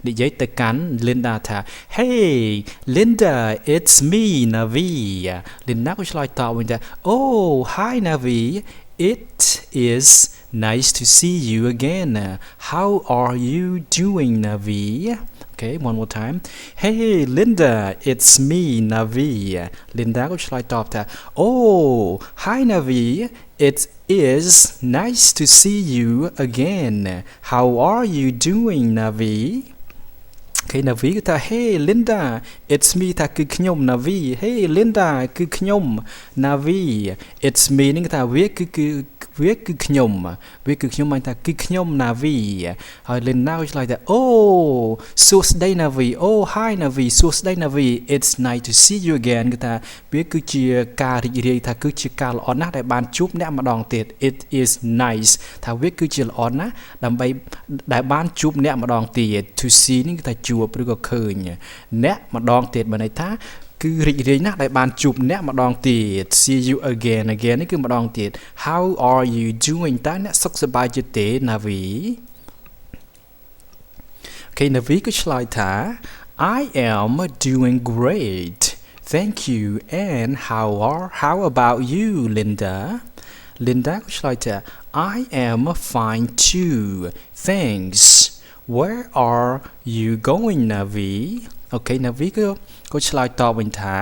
និយាយទៅកាន់ Linda ថា Hey Linda it's me Navi Linda ក៏ឆ្លើយតបវិញថា Oh hi Navi it is nice to see you again how are you doing Navi Okay, one more time. Hey, Linda, it's me, Navi. Linda ក៏ឆ្លើយតបថា Oh, hi Navi. It is nice to see you again. How are you doing, Navi? Okay, Navi ក៏ថា Hey, Linda, it's me ថាគឺខ្ញុំ Navi. Hey, Linda គឺខ្ញុំ Navi. It's me នេះថាវាគឺខ្ញុំបានថាគឺខ្ញុំ Navi ហើយ Linda ក៏ឆ្លើយថា Oh សួស្ដី Navi Oh hi Navi សួស្ដី Navi It's nice to see you again គឺថាវាគឺជាការរីករាយថាគឺជាការល្អណាស់ដែលបានជួបអ្នកម្ដងទៀត It is nice ថាវាគឺជាល្អណាស់ដើម្បីដែលបានជួបអ្នកម្ដងទៀត to see នេះគឺថាជួបឬក៏ឃើញអ្នកម្ដងទៀតបានន័យថាគឺរីករាយណាស់ដែលបានជួបអ្នកម្ដងទៀត see you again នេះគឺម្ដងទៀត how are you doing តើអ្នកសុខសប្បាយជាទេ Navi Okay Navi ក៏ឆ្លើយថា I am doing great thank you and how about you Linda ក៏ឆ្លើយថា I am fine too thanks where are you going Navi Okay Navi ក៏ឆ្លើយតបវិញថា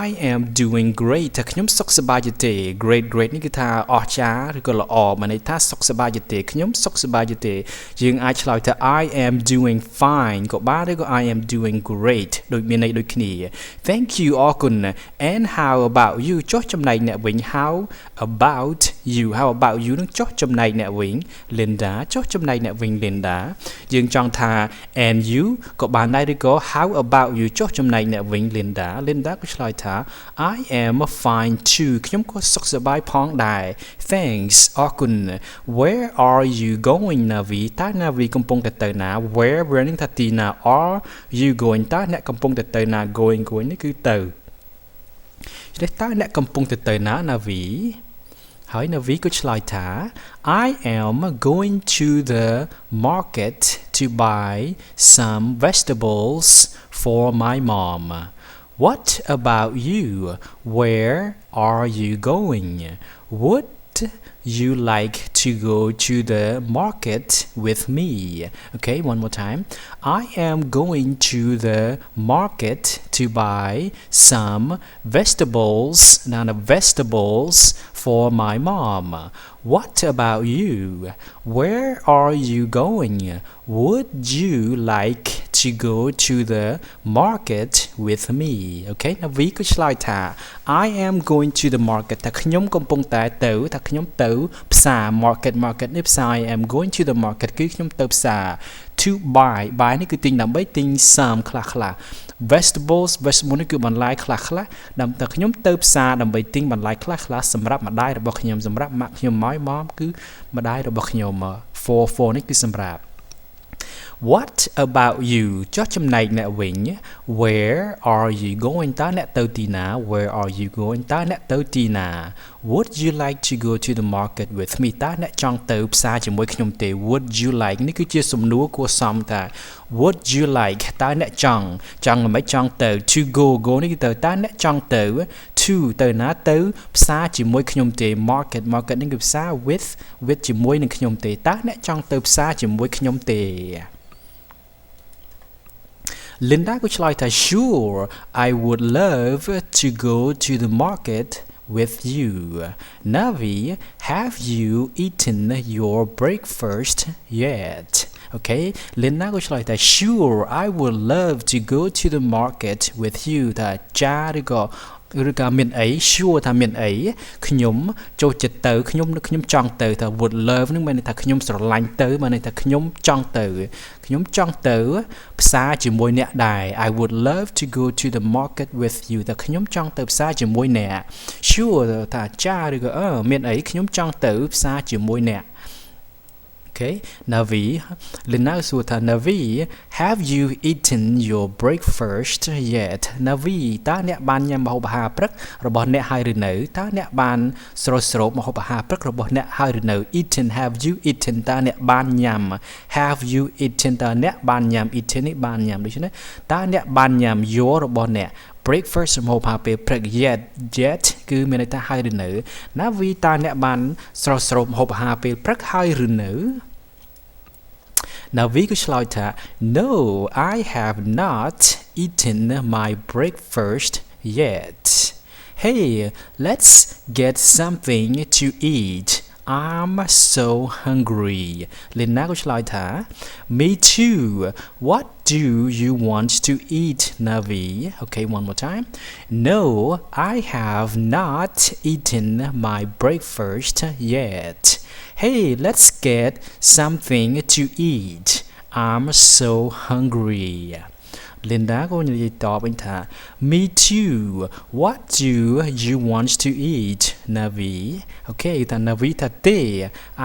I am doing great ថាខ្ញុំសុខសប្បាយទេ great នេះគឺថាអស្ចារ្យឬក៏ល្អបានន័យថាសុខសប្បាយទេខ្ញុំសុខសប្បាយទេយើងអាចឆ្លើយថា I am doing fine ក៏បានឬក៏ I am doing great ដូចមានន័យដូចគ្នា Thank you អរគុណ and how about you ចុះចំណែកអ្នកវិញ how about you នឹងចុះចំណែកអ្នកវិញ Linda ចុះចំណែកអ្នកវិញ Linda យើងចង់ថា and you ក៏បានដែរឬក៏ how about you ចុះចំណែកអ្នកវិញ Linda ក៏ឆ្លើយថា I am fine too ខ្ញុំក៏សុខសប្បាយផងដែរ Thanks អរគុណ Where are you going Navi តើ Navi កំពុងតែទៅណា Where នឹងថាទីណា Are you going តើអ្នកកំពុងតែទៅណា Going នេះគឺទៅតើអ្នកកំពុងតែទៅណា Navi ហើយ Navi ក៏ឆ្លើយថា I am going to the market to buy some vegetables for my mom What about you Where are you going Would you like to go to the market with me Okay one more time I am going to the market to buy some vegetables for my mom What about you Where are you going Would you like to go to the market with me Okay Navi ក៏ឆ្លើយថា I am going to the market ថាខ្ញុំកំពុងតែទៅថាខ្ញុំទៅផ្សារ market នេះផ្សារ I am going to the market គឺខ្ញុំទៅផ្សារ to buy នេះគឺទិញដើម្បីទិញ some ខ្លះ vegetables នេះគឺបន្លែខ្លះដើម្បីតែខ្ញុំទៅផ្សារដើម្បីទិញបន្លែខ្លះសម្រាប់ម្ដាយរបស់ខ្ញុំសម្រាប់ម៉ាក់ខ្ញុំម៉មគឺម្ដាយរបស់ខ្ញុំ for នេះគឺសម្រាប់What about you ចុះចំណែកអ្នកវិញ Where are you going តើអ្នកទៅទីណា Where are you going តើអ្នកទៅទីណា Would you like to go to the market with me តើអ្នកចង់ទៅផ្សារជាមួយខ្ញុំទេ Would you like នេះគឺជាសំណួរគួរសមថា Would you like តើអ្នកចង់មិនចង់ទៅ to go នេះគឺទៅតើអ្នកចង់ទៅ to ទៅណាទៅផ្សារជាមួយខ្ញុំទេ market នេះគឺផ្សារ with ជាមួយនឹងខ្ញុំទេតើអ្នកចង់ទៅផ្សារជាមួយខ្ញុំទេLinda ក៏ឆ្លើយថា Sure I would love to go to the market with you Navi have you eaten your breakfast yet Okay Linda ក៏ឆ្លើយថា Sure I would love to go to the market with you ថាចាឬក៏មានអី sure ថាមានអីខ្ញុំចូលចិត្តទៅខ្ញុំចង់ទៅថា would love នឹងមានន័យថាខ្ញុំស្រឡាញ់ទៅមានន័យថាខ្ញុំចង់ទៅផ្សារជាមួយអ្នកដែរ I would love to go to the market with you ថាខ្ញុំចង់ទៅផ្សារជាមួយអ្នក sure ថាចាឬក៏មានអីខ្ញុំចង់ទៅផ្សារជាមួយអ្នក Okay Navi Linda សួរថា Navi have you eaten your breakfast yet Navi តើអ្នកបានញ៉ាំម្ហូបអាហារព្រឹករបស់អ្នកហើយឬនៅតើអ្នកបានស្រោចស្រោបម្ហូបអាហារព្រឹករបស់អ្នកហើយឬនៅ eaten have you eaten តើអ្នកបានញ៉ាំ have you eaten តើអ្នកបានញ៉ាំ eaten នេះបានញ៉ាំដូច្នេះតើអ្នកបានញ៉ាំ your របស់អ្នក breakfast ម្ហូបអាហារពេលព្រឹក yet គឺមានន័យថាហើយឬនៅ Navi តើអ្នកបានស្រោចស្រោបម្ហូបអាហារពេលព្រឹកហើយឬនៅNavi ក៏ឆ្លើយថា No I have not eaten my breakfast yet Hey let's get something to eat I'm so hungry Lina ក៏ឆ្លើយថា Me too What do you want to eat Navi Okay one more time No I have not eaten my breakfast yet Hey let's get something to eat I'm so hungry Linda ក៏និយាយតបវិញថា Me too What do you want to eat Navi Okay ថា Navi ថាទេ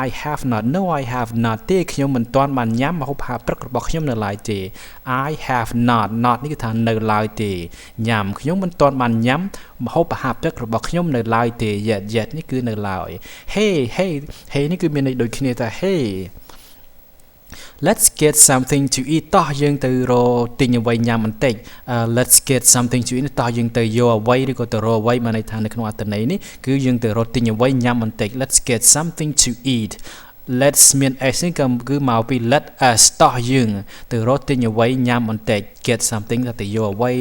I have not No I have not ទេខ្ញុំមិនទាន់បានញ៉ាំម្ហូបអាហារព្រឹករបស់ខ្ញុំនៅឡើយទេ I have not នេះគឺថានៅឡើយទេញ៉ាំខ្ញុំមិនទាន់បានញ៉ាំម្ហូបអាហារព្រឹករបស់ខ្ញុំនៅឡើយទេ yet នេះគឺនៅឡើយ Hey នេះគឺមានន័យដូចគ្នាថា Hey Let's get something to eat តោះយើងទៅរកទិញអ្វីញ៉ាំបន្តិច Let's get something to eat តោះយើងទៅយកអ្វីឬក៏ទៅរកអ្វីបានន័យថានៅក្នុងអត្ថន័យនេះគឺយើងទៅរកទិញអ្វីញ៉ាំបន្តិច Let's get something to eat Let's មាន s នេះគឺមកពី let us តោះយើងទៅរកទិញអ្វីញ៉ាំបន្តិច get something ទៅយកអ្វី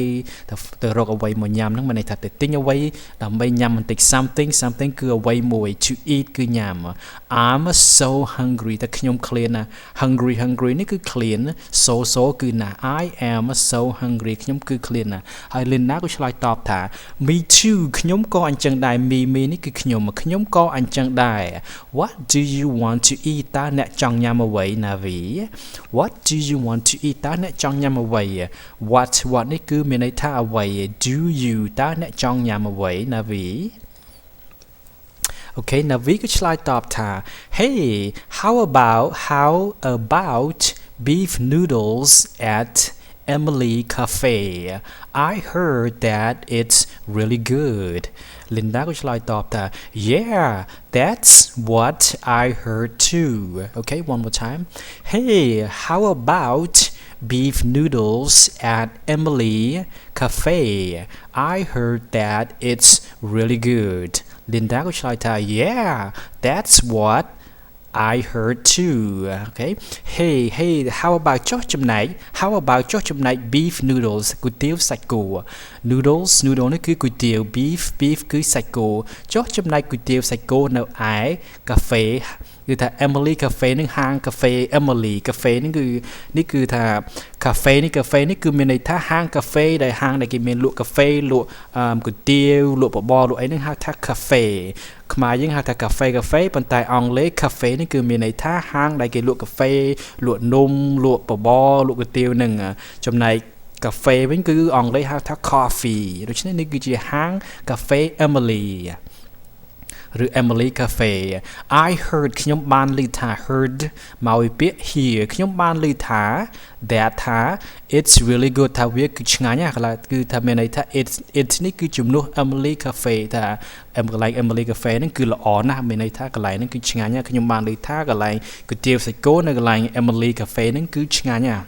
ទៅរកអ្វីមកញ៉ាំហ្នឹងមានន័យថាទៅទិញអ្វីដើម្បីញ៉ាំបន្តិច something គឺអ្វីមួយ to eat គឺញ៉ាំ I'm so hungry តែខ្ញុំឃ្លានណា hungry នេះគឺឃ្លាន so គឺណា I am so hungry ខ្ញុំគឺឃ្លានណាហើយ Linda ក៏ឆ្លើយតបថា me too ខ្ញុំក៏អញ្ចឹងដែរ me នេះគឺខ្ញុំក៏អញ្ចឹងដែរ What do you want to eat តើអ្នកចង់ញ៉ាំអ្វី Navi What do you want to eat តើអ្នកចង់ញ៉ាំអ្វី What នេះគឺមានន័យថាអ្វី Do you តើអ្នកចង់ញ៉ាំអ្វី Navi Okay Navi ក៏ឆ្លើយតបថា Hey how about beef noodles at Emily Cafe I heard that it's really good Linda ក៏ឆ្លើយតបថា Yeah that's what I heard too Okay one more time Hey how about beef noodles at Emily Cafe I heard that it's really good Linda ក៏ឆ្លើយថា Yeah that's what I heard too Okay Hey how about ចុះចំណែក beef noodles គុយទាវសាច់គោ noodle នេះគឺគុយទាវ beef គឺសាច់គោចុះចំណែកគុយទាវសាច់គោនៅឯ cafe គឺថា Emily Cafe នឹងហាង Cafe Emily Cafe នេះគឺថា Cafe នេះគឺមានន័យថាហាង Cafe ដែលហាងដែលគេមានលក់ Cafe លក់គុយទាវលក់បបរលក់អីហ្នឹងហៅថា Cafe ខ្មែរយើងហៅថា Cafe ប៉ុន្តែអង់គ្លេស Cafe នេះគឺមានន័យថាហាងដែលគេលក់ Cafe លក់នំលក់បបរលក់គុយទាវហ្នឹងចំណែក Cafe វិញគឺអង់គ្លេសហៅថា Coffee ដូច្នេះនេះគឺជាហាង Cafe Emily ឬ Emily Cafe I heard ខ្ញុំបានឮថា heard មកពីពាក្យ hear ខ្ញុំបានឮថា that ថា it's really good ថាវាគឺឆ្ងាញ់ណាគឺថាមានន័យថា it នេះគឺជំនួស Emily Cafe ថាកន្លែង Emily Cafe ហ្នឹងគឺល្អណាស់មានន័យថាកន្លែងហ្នឹងគឺឆ្ងាញ់ណាស់ខ្ញុំបានឮថាកន្លែងគុយទាវសាច់គោនៅកន្លែង Emily Cafe ហ្នឹងគឺឆ្ងាញ់ណាស់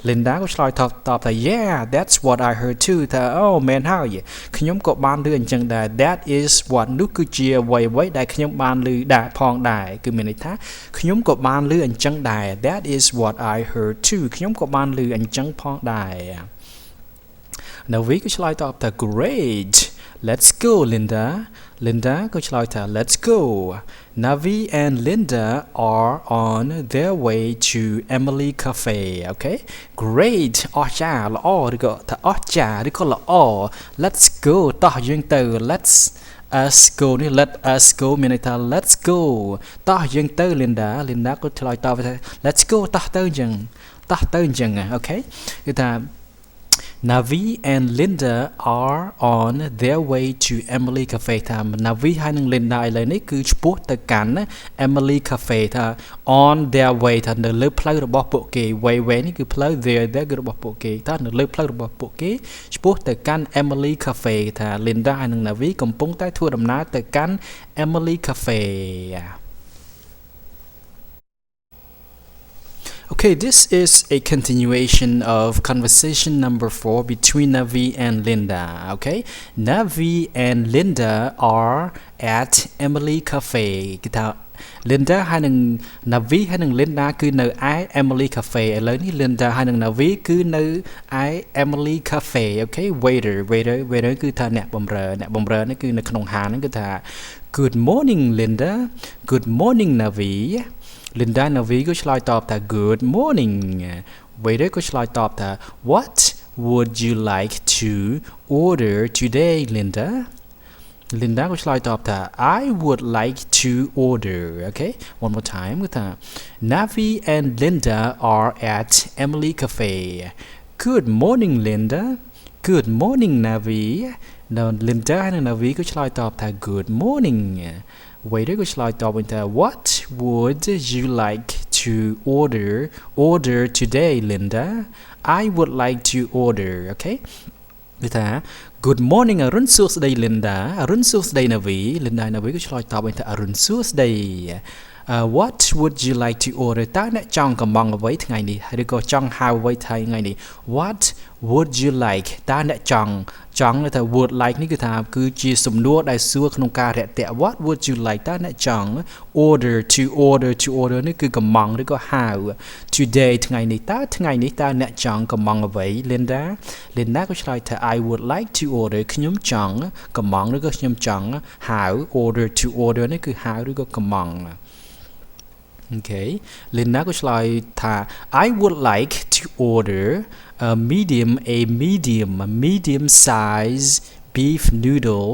Linda ក៏ឆ្លើយតបថា Yeah that's what I heard too ថាអូមែនហើយខ្ញុំក៏បានឮអញ្ចឹងដែរ That is what នោះគឺជាអ្វីដែលខ្ញុំបានឮដែរផងដែរគឺមានន័យថាខ្ញុំក៏បានឮអញ្ចឹងដែរ That is what I heard too ខ្ញុំក៏បានឮអញ្ចឹងផងដែរ Navi ក៏ឆ្លើយតបថា Great Let's go Linda ក៏ឆ្លើយថា Let's go Navi and Linda are on their way to Emily Cafe Okay Great អស្ចារ្យល្អឬក៏ថាអស្ចារ្យឬក៏ល្អ Let's go តោះយើងទៅ Let's us go នេះ let us go មានន័យថា let's go តោះយើងទៅ Linda ក៏ឆ្លើយតបថា let's go តោះទៅអញ្ចឹងអូខេគឺថា Navi and Linda are on their way to Emily Cafe ថា Navi ហើយនិង Linda ឥឡូវនេះគឺឆ្ពោះទៅកាន់ Emily Cafe ថា on their way ថានៅលើផ្លូវរបស់ពួកគេ way នេះគឺផ្លូវ there គឺរបស់ពួកគេថានៅលើផ្លូវរបស់ពួកគេឆ្ពោះទៅកាន់ Emily Cafe ថា Linda ហើយនិង Navi កំពុងតែធ្វើដំណើរទៅកាន់ Emily Cafe. Okay, this is a continuation of conversation number 4 between Navi and Linda. Okay, Navi and Linda are at Emily Cafe. Linda ហើយនឹង Navi ហើយនឹង Linda គឺនៅឯ Emily Cafe ឥឡូវនេះ Linda ហើយនឹង Navi គឺនៅឯ Emily Cafe. Okay, waiter គឺថាអ្នកបម្រើនេះគឺនៅក្នុងហាងហ្នឹងគឺថា Good morning Linda. Good morning Navi. Linda Navi ក៏ឆ្លើយតបថា Good morning. Waiter ក៏ឆ្លើយតបថា What would you like to order today Linda? Linda ក៏ឆ្លើយតបថា I would like to order. Okay, one more time គឺថា Navi and Linda are at Emily Cafe. Good morning Linda. Good morning Navi. Now Linda ហើយនឹង Navi ក៏ឆ្លើយតបថា Good morning. Waiter ក៏ឆ្លើយតបវិញថា What would you like to order today Linda? I would like to order. Okay, គឺថា Good morning អរុនសួស្ដី Linda អរុនសួស្ដី Navi. Linda ហើយ Navi ក៏ឆ្លើយតបវិញថាអរុនសួស្ដី What would you like to order តើអ្នកចង់កំងអ្វីថ្ងៃនេះឬក៏ចង់ហៅអ្វីថ្ងៃនេះ What would you like តើអ្នកចង់ថា would like នេះគឺថាគឺជាសំណួរដែលសួរក្នុងការរាក់ទាក់ What would you like តើអ្នកចង់ order នេះគឺកំងឬក៏ហៅ Today ថ្ងៃនេះតើថ្ងៃនេះតើអ្នកចង់កំងអ្វី Linda ក៏ឆ្លើយថា I would like to order ខ្ញុំចង់កំងឬក៏ខ្ញុំចង់ហៅ order នេះគឺហៅឬក៏កំងOkay, Linda ក៏ឆ្លើយថា I would like to order a medium size beef noodle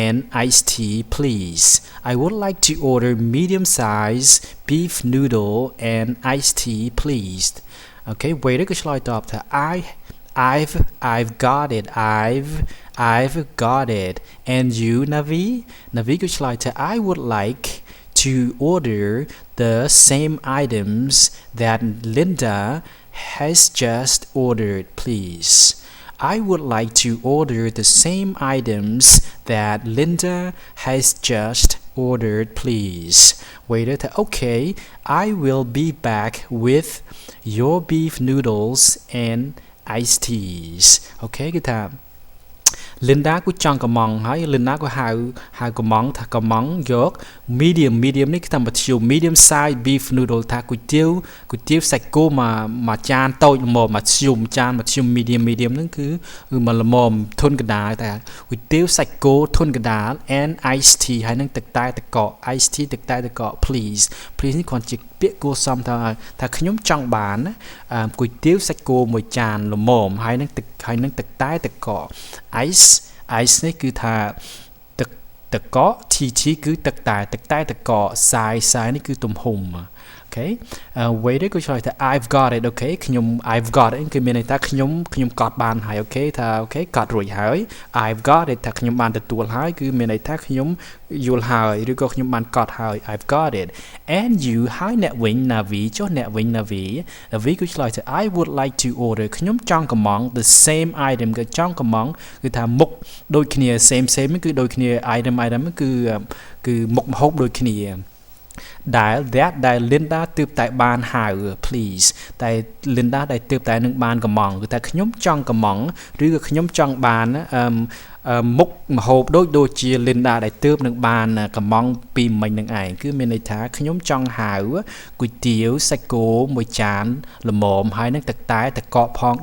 and iced tea please. I would like to order medium size beef noodle and iced tea please. Okay, waiter ក៏ឆ្លើយតបថា I've got it. I've got it. And you Navi ក៏ឆ្លើយថា I would like to order the same items that Linda has just ordered, please. I would like to order the same items that Linda has just ordered, please. Waiter, okay, I will be back with your beef noodles and iced teas. Okay, good time. Linda ក៏ចង់កំងហើយ Linda ក៏ហៅកំងថាកំងយក medium នេះគឺថាមធ្យម medium size beef noodle ថាគុយទាវសាច់គោមួយចានតូចល្មមមធ្យម medium ហ្នឹងគឺមកល្មមធន់កណ្ដាលតែគុយទាវសាច់គោធន់កណ្ដាល and iced tea ហើយនឹងទឹកតែទឹកកក iced tea ទឹកតែទឹកកក please នេះគ្រាន់ជាពាក្យគួរសមថាខ្ញុំចង់បានគុយទាវសាច់គោមួយចានល្មមហើយនឹងទឹកតែទឹកកក ice នេះគឺថាទឹកកក tea គឺទឹកតែទឹកកក size នេះគឺទំហំ Okay, waiter ក៏ឆ្លើយថា I've got it. Okay, I've got it គឺមានន័យថាខ្ញុំកត់បានហើយ Okay ថា Okay កត់រួចហើយ I've got it ថាខ្ញុំបានទទួលហើយគឺមានន័យថាខ្ញុំយល់ហើយឬក៏ខ្ញុំបានកត់ហើយ I've got it. And you ហើយអ្នកវិញ Navi ចុះអ្នកវិញ Navi ក៏ឆ្លើយថា I would like to order ខ្ញុំចង់កំង the same item គឺចង់កំងគឺថាមុខដូចគ្នា same គឺដូចគ្នា item គឺមុខម្ហូបដូចគ្នាដែល Linda ទើបតែបានហៅ please តែ Linda ដែលទើបតែនឹងបានកំងគឺតែខ្ញុំចង់កំងឬក៏ខ្ញុំចង់បានមុខម្ហូបដូចជា Linda ដែលទើបនឹងបានកំងពីមិញនឹងឯងគឺមានន័យថាខ្ញុំចង់ហៅគុយទាវសាច់គោមួយចានល្មមហើយនឹងទឹកតែទឹកកកផង